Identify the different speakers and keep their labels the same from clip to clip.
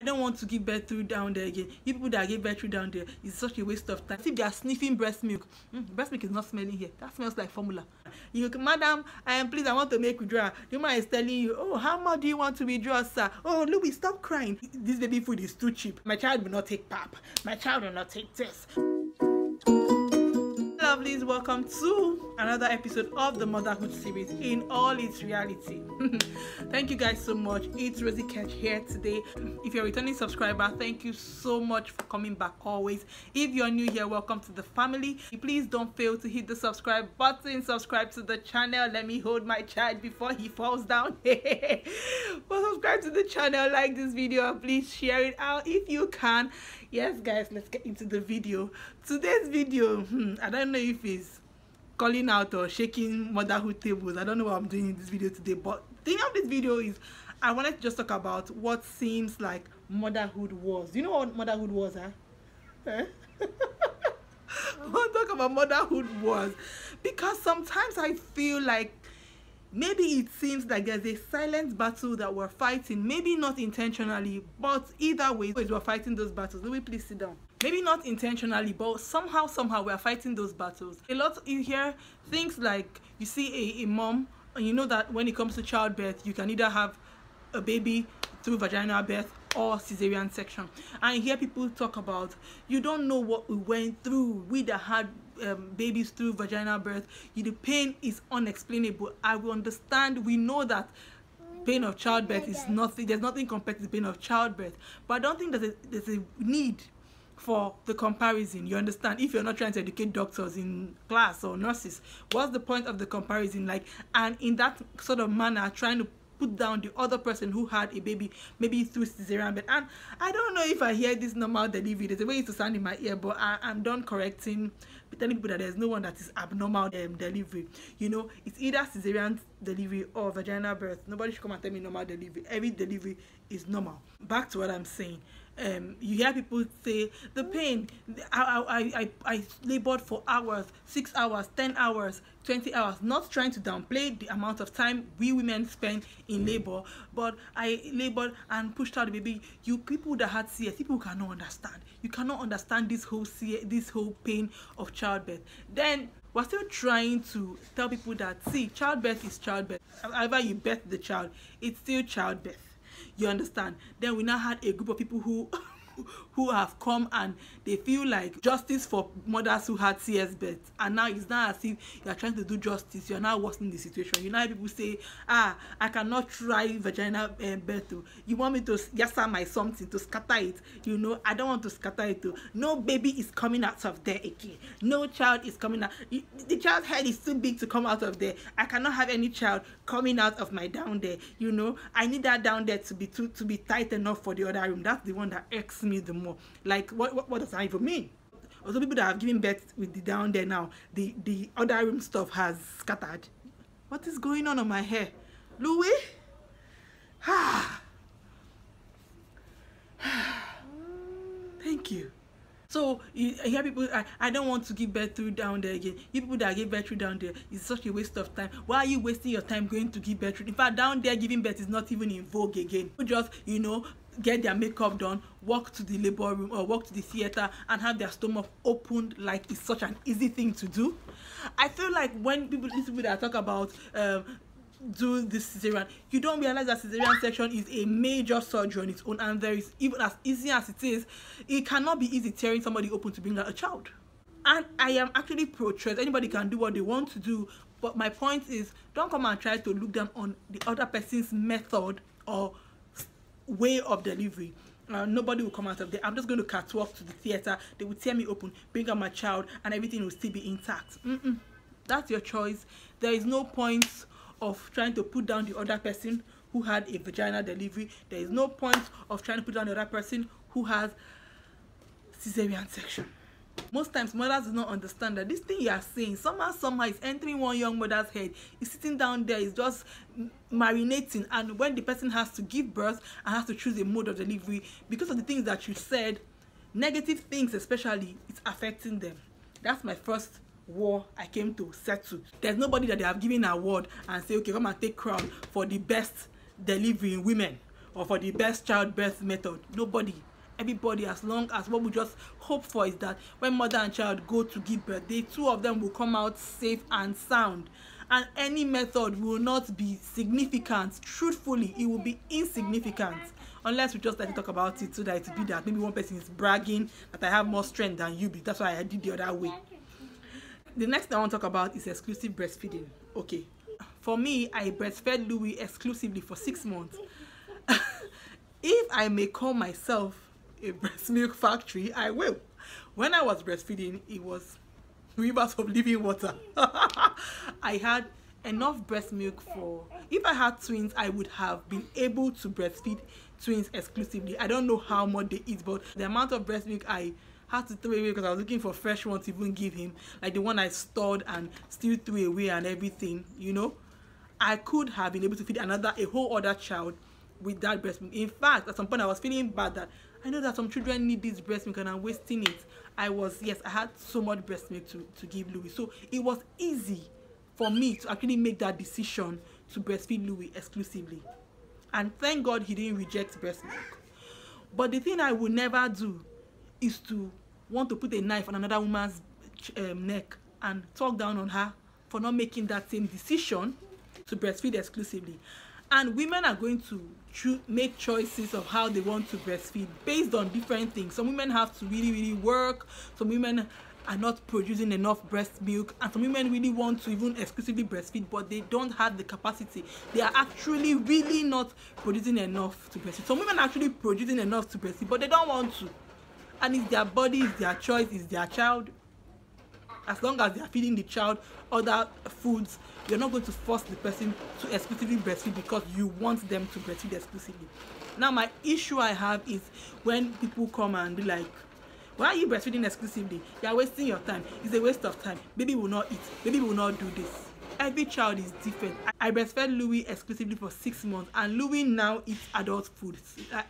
Speaker 1: don't want to give birth through down there again. You people that give birth through down there is such a waste of time. If they are sniffing breast milk, breast milk is not smelling here. That smells like formula. You go, madam, please, I want to make withdrawal. The man is telling you, oh, how much do you want to withdraw, sir? Oh, Louis, stop crying. This baby food is too cheap. My child will not take pap. My child will not take this. Lovelies, welcome to another episode of the motherhood series in all its reality. Thank you guys so much. It's Rosy Kech here today. If you're a returning subscriber, thank you so much for coming back always. If you're new here, welcome to the family. Please don't fail to hit the subscribe button, subscribe to the channel. Let me hold my child before he falls down. Well, subscribe to the channel, like this video, and please share it out if you can. Yes guys, let's get into the video. Today's video, I don't know if it's calling out or shaking motherhood tables. I don't know what I'm doing in this video today, but the thing of this video is I wanted to just talk about what seems like motherhood was. You know what motherhood was, huh? I want to talk about motherhood was because sometimes I feel like maybe it seems like there's a silent battle that we're fighting, maybe not intentionally, but either way we're fighting those battles. Louis, please sit down. Maybe not intentionally, but somehow we're fighting those battles. A lot you hear things like you see a mom, and you know that when it comes to childbirth, you can either have a baby through vaginal birth or cesarean section. And you hear people talk about, you don't know what we went through, we that had babies through vaginal birth. The pain is unexplainable. I will understand. We know that pain of childbirth is nothing. There's nothing compared to the pain of childbirth. But I don't think there's a need for the comparison. You understand? If you're not trying to educate doctors in class or nurses, what's the point of the comparison? Like, and in that sort of manner, trying to put down the other person who had a baby maybe through cesarean birth. And I don't know if I hear this normal delivery. There's a way it to sound in my ear, but I'm done correcting, telling people that there's no one that is abnormal delivery. You know, it's either cesarean delivery or vaginal birth. Nobody should come and tell me normal delivery. Every delivery is normal. Back to what I'm saying. You hear people say the pain. I labored for hours, 6 hours, 10 hours, 20 hours. Not trying to downplay the amount of time we women spend in labor, but I labored and pushed out the baby. You people that had CS, people cannot understand. You cannot understand this whole pain of childbirth. Then we're still trying to tell people that, see, childbirth is childbirth. However you birth the child, it's still childbirth. You understand? Then we now had a group of people who have come and they feel like justice for mothers who had CS birth, and now it's not as if you are trying to do justice. You're now worsening the situation. You know, people say, I cannot try vaginal birth. You want me to yassa my something to scatter it? You know, I don't want to scatter it. No baby is coming out of there again. No child is coming out. The child's head is too big to come out of there. I cannot have any child coming out of my down there. You know, I need that down there to be tight enough for the other room. That's the one that irks me the more. Like, what does that even mean? Also, people that have given birth with the down there now, the other room stuff has scattered. What is going on my hair, Louis? Thank you. So you hear people, I don't want to give birth through down there again. You people that give birth through down there is such a waste of time. Why are you wasting your time going to give birth through? In fact, down there giving birth is not even in vogue again. Just, you know, get their makeup done, walk to the labor room or walk to the theater and have their stomach opened like it's such an easy thing to do. I feel like when these people that talk about do this cesarean, you don't realize that cesarean section is a major surgery on its own, and there is, even as easy as it is, it cannot be easy tearing somebody open to bring out a child. And I am actually pro-choice. Anybody can do what they want to do, but my point is, don't come and try to look down on the other person's method or way of delivery. Nobody will come out of there. I'm just going to catwalk to the theater. They will tear me open, bring out my child, and everything will still be intact. That's your choice. There is no point of trying to put down the other person who had a vaginal delivery. There is no point of trying to put down the other person who has cesarean section. Most times mothers do not understand that this thing you are saying somehow is entering one young mother's head. It's sitting down there, it's just marinating, and when the person has to give birth and has to choose a mode of delivery, because of the things that you said, negative things especially, it's affecting them. That's my first war I came to settle. There's nobody that they have given an award and say, okay, come and take crown for the best delivery in women or for the best childbirth method. Nobody. Everybody, as long as what we just hope for is that when mother and child go to give birth, the two of them will come out safe and sound, and any method will not be significant. Truthfully, it will be insignificant, unless we just like to talk about it so that it will be that maybe one person is bragging that I have more strength than you, that's why I did the other way. The next thing I want to talk about is exclusive breastfeeding. Okay, for me, I breastfed Louis exclusively for 6 months. If I may call myself a breast milk factory, I will. When I was breastfeeding, it was rivers of living water. I had enough breast milk for, if I had twins, I would have been able to breastfeed twins exclusively. I don't know how much they eat, but the amount of breast milk I had to throw away because I was looking for fresh ones to even give him, like the one I stored and still threw away and everything, you know, I could have been able to feed a whole other child with that breast milk. In fact, at some point I was feeling bad that I know that some children need this breast milk and I'm wasting it. I had so much breast milk to give Louis, so it was easy for me to actually make that decision to breastfeed Louis exclusively, and thank God he didn't reject breast milk. But the thing I would never do is to want to put a knife on another woman's neck and talk down on her for not making that same decision to breastfeed exclusively. And women are going to make choices of how they want to breastfeed based on different things. Some women have to really work. Some women are not producing enough breast milk, and some women really want to even exclusively breastfeed, but they don't have the capacity. They are actually really not producing enough to breastfeed. Some women are actually producing enough to breastfeed, but they don't want to. And it's their body, it's their choice, it's their child. As long as they are feeding the child other foods, you're not going to force the person to exclusively breastfeed because you want them to breastfeed exclusively. Now, my issue I have is when people come and be like, why are you breastfeeding exclusively? You are wasting your time. It's a waste of time. Baby will not eat. Baby will not do this. Every child is different. I breastfed Louis exclusively for 6 months, and Louis now eats adult food,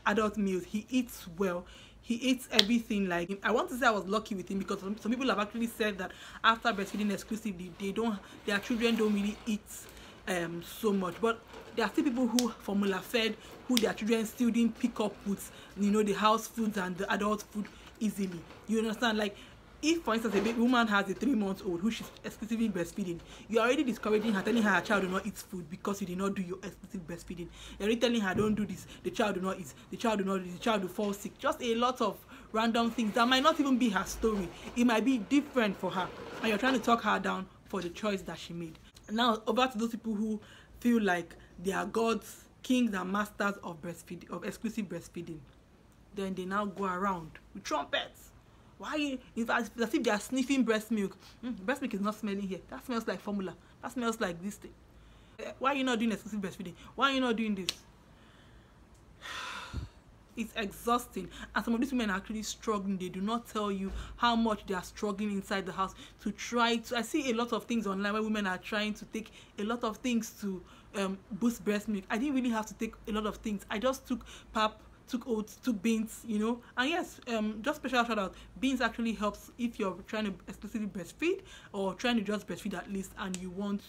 Speaker 1: adult meals. He eats well. He eats everything like him. I want to say I was lucky with him because some people have actually said that after breastfeeding exclusively, their children don't really eat so much. But there are still people who formula fed, who their children still didn't pick up with, you know, the house foods and the adult food easily. You understand? Like, if for instance a baby woman has a 3-month-old who she's exclusively breastfeeding, you're already discouraging her, telling her her child will not eat food because you did not do your exclusive breastfeeding. You're already telling her, don't do this, the child will not eat, the child will not do this, the child will fall sick. Just a lot of random things that might not even be her story. It might be different for her, and you're trying to talk her down for the choice that she made. Now over to those people who feel like they are gods, kings and masters of breastfeeding, of exclusive breastfeeding. Then they now go around with trumpets. Why? It's as if they are sniffing breast milk. Breast milk is not smelling here. That smells like formula. That smells like this thing. Why are you not doing exclusive breastfeeding? Why are you not doing this? It's exhausting, and some of these women are actually struggling. They do not tell you how much they are struggling inside the house to try to. I see a lot of things online where women are trying to take a lot of things to boost breast milk. I didn't really have to take a lot of things. I just took pap, took oats, took beans, you know. And yes, just special shout out, beans actually helps if you're trying to exclusively breastfeed or trying to just breastfeed at least and you want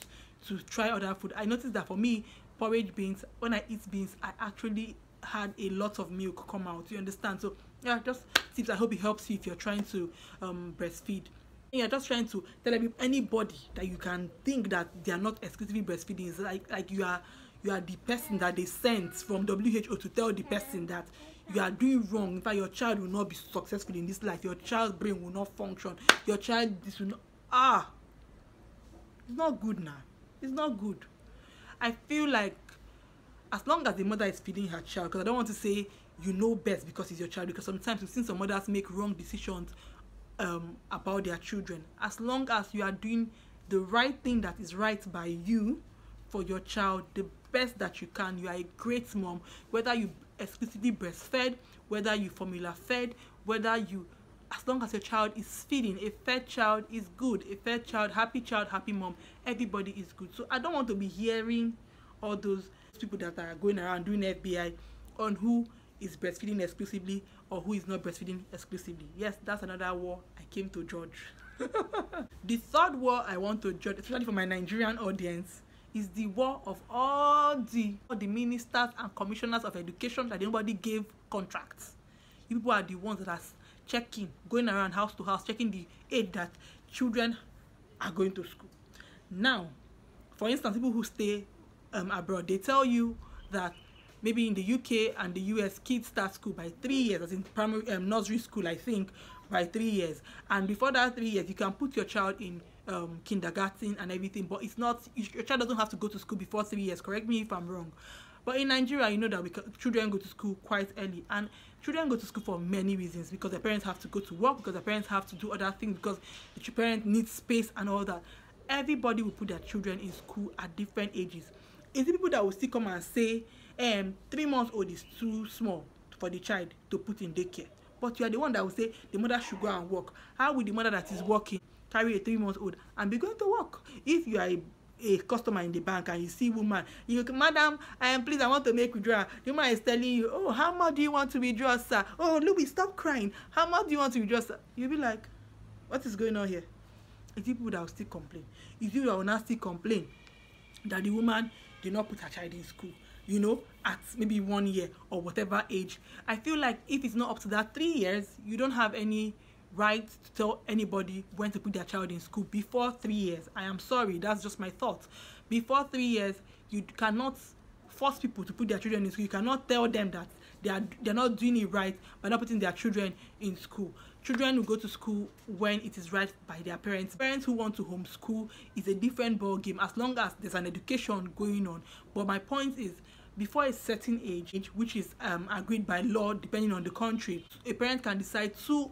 Speaker 1: to try other food. I noticed that for me, porridge beans, when I eat beans, I actually had a lot of milk come out, you understand? So yeah, just tips. I hope it helps you if you're trying to breastfeed. You're just trying to tell anybody that you can think that they are not exclusively breastfeeding. It's like you are the person that they sent from WHO to tell the person that you are doing wrong. In fact, your child will not be successful in this life. Your child's brain will not function. Your child, this will not. It's not good now. It's not good. I feel like as long as the mother is feeding her child, because I don't want to say you know best because it's your child, because sometimes we've seen some mothers make wrong decisions about their children. As long as you are doing the right thing that is right by you for your child, the best that you can, you are a great mom. Whether you exclusively breastfed, whether you formula fed, whether you, as long as your child is feeding, a fed child is good. A fed child, happy mom, everybody is good. So I don't want to be hearing all those people that are going around doing FBI on who is breastfeeding exclusively or who is not breastfeeding exclusively. Yes, that's another war I came to judge. The third war I want to judge, especially for my Nigerian audience, is the war of all the ministers and commissioners of education that nobody gave contracts. You people are the ones that are checking, going around house to house, checking the age that children are going to school. Now, for instance, people who stay abroad, they tell you that maybe in the UK and the US, kids start school by 3 years, as in primary nursery school, I think, by 3 years. And before that 3 years, you can put your child in kindergarten and everything, but it's not, your child doesn't have to go to school before 3 years. Correct me if I'm wrong. But in Nigeria, you know that children go to school quite early, and children go to school for many reasons, because their parents have to go to work, because their parents have to do other things, because the parent needs space and all that. Everybody will put their children in school at different ages. It's the people that will still come and say 3 months old is too small for the child to put in daycare, but you are the one that will say the mother should go and work. How will the mother that is working carry a 3 month old and be going to work? If you are a customer in the bank and you see woman, you go, madam, please, I want to make withdrawal. The woman is telling you, oh, how much do you want to withdraw, sir? Oh, Louis, stop crying. How much do you want to withdraw, sir? You'll be like, what is going on here? It's people that will still complain. It's people that will not still complain that the woman did not put her child in school, you know, at maybe 1 year or whatever age. I feel like if it's not up to that 3 years, you don't have any right to tell anybody when to put their child in school before 3 years. I am sorry, that's just my thought. Before 3 years, you cannot force people to put their children in school. You cannot tell them that they're not doing it right by not putting their children in school. Children will go to school when it is right by their parents. Parents who want to homeschool is a different ball game, as long as there's an education going on. But my point is, before a certain age, which is agreed by law depending on the country, a parent can decide to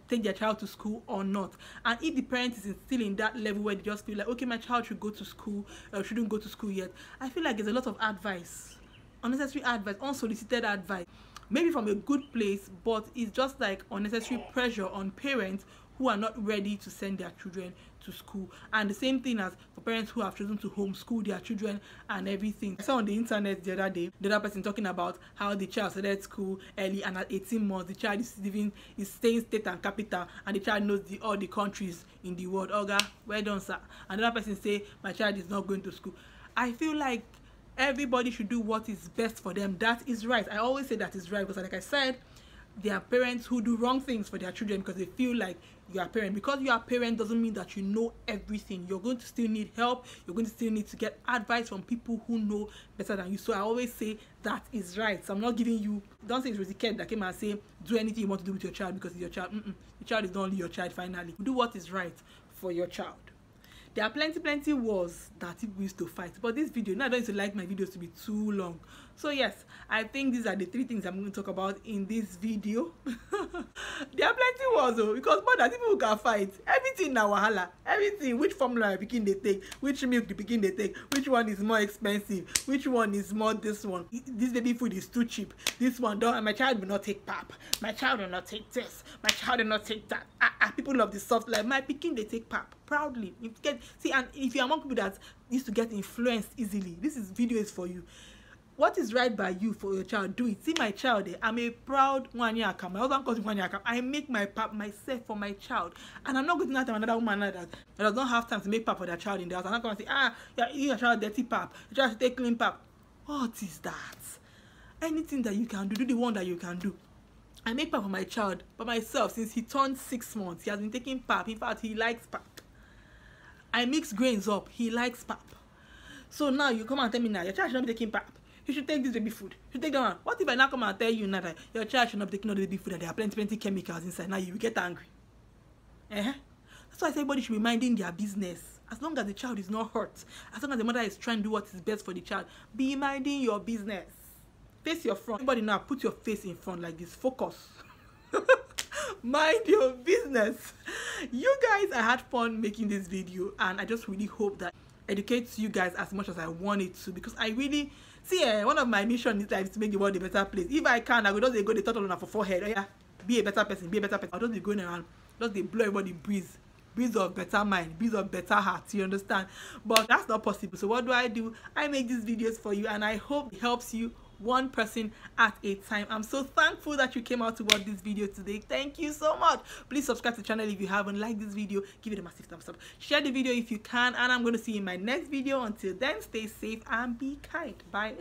Speaker 1: take their child to school or not. And if the parent is still in that level where they just feel like, okay, my child should go to school, shouldn't go to school yet, I feel like there's a lot of advice, unnecessary advice, unsolicited advice, maybe from a good place, but it's just like unnecessary pressure on parents who are not ready to send their children to school. And the same thing as for parents who have chosen to homeschool their children and everything. I saw on the internet the other day, the other person talking about how the child started school early, and at 18 months the child is staying state and capital, and the child knows all the countries in the world. Oga, well done, sir. And the other person say, my child is not going to school. I feel like everybody should do what is best for them. That is right. I always say that is right, because like I said, there are parents who do wrong things for their children because they feel like you are a parent. Because you are a parent doesn't mean that you know everything. You're going to still need help. You're going to still need to get advice from people who know better than you. So I always say that is right. So I'm not giving you, don't say it's Rosy Kech that came and say do anything you want to do with your child because it's your child. The child is not only your child. Finally, do what is right for your child. There are plenty wars that people used to fight, but this video, now I don't used to like my videos to be too long. So yes, I think these are the 3 things I'm going to talk about in this video. There are plenty wars though, because more than people can fight. Everything na wahala. Everything, which formula the pikin they take, which milk the pikin they take, which one is more expensive, which one is more this one. This baby food is too cheap. This one don't, and my child will not take pap. My child will not take this. My child will not take that. People love the soft life. My pikin they take pap proudly. See, and if you're among people that used to get influenced easily, this video is for you. What is right by you for your child, do it. See my child, I'm a proud Nwanyaka. My husband calls me Nwanyaka. I make my pap myself for my child. And I'm not going to have another woman like that does not have time to make pap for their child in the house. I'm not going to say, you're eating your child dirty pap. Your child should take clean pap. What is that? Anything that you can do the one that you can do. I make pap for my child, by myself, since he turned 6 months. He has been taking pap. In fact, he likes pap. I mix grains up. He likes pap. So now you come and tell me now, your child should not be taking pap. You should take this baby food. You should take that one. What if I now come and tell you now that your child should not be taking all the baby food, that there are plenty chemicals inside? Now you will get angry. That's why I say everybody should be minding their business. As long as the child is not hurt, as long as the mother is trying to do what is best for the child, be minding your business. Face your front. Everybody now, put your face in front like this. Focus. Mind your business. You guys, I had fun making this video, and I just really hope that educates you guys as much as I want it to, because I really see one of my missions in life is to make the world a better place. If I can, I will just go the turtle on for forehead. Oh, yeah, be a better person, be a better person. I'll just be going around, just they blow everybody breeze of better mind, breeze of better heart, you understand? But that's not possible. So what do? I make these videos for you, and I hope it helps you one person at a time. I'm so thankful that you came out to watch this video today. Thank you so much. Please subscribe to the channel if you haven't. Like this video, give it a massive thumbs up, share the video if you can, and I'm going to see you in my next video. Until then, stay safe and be kind. Bye.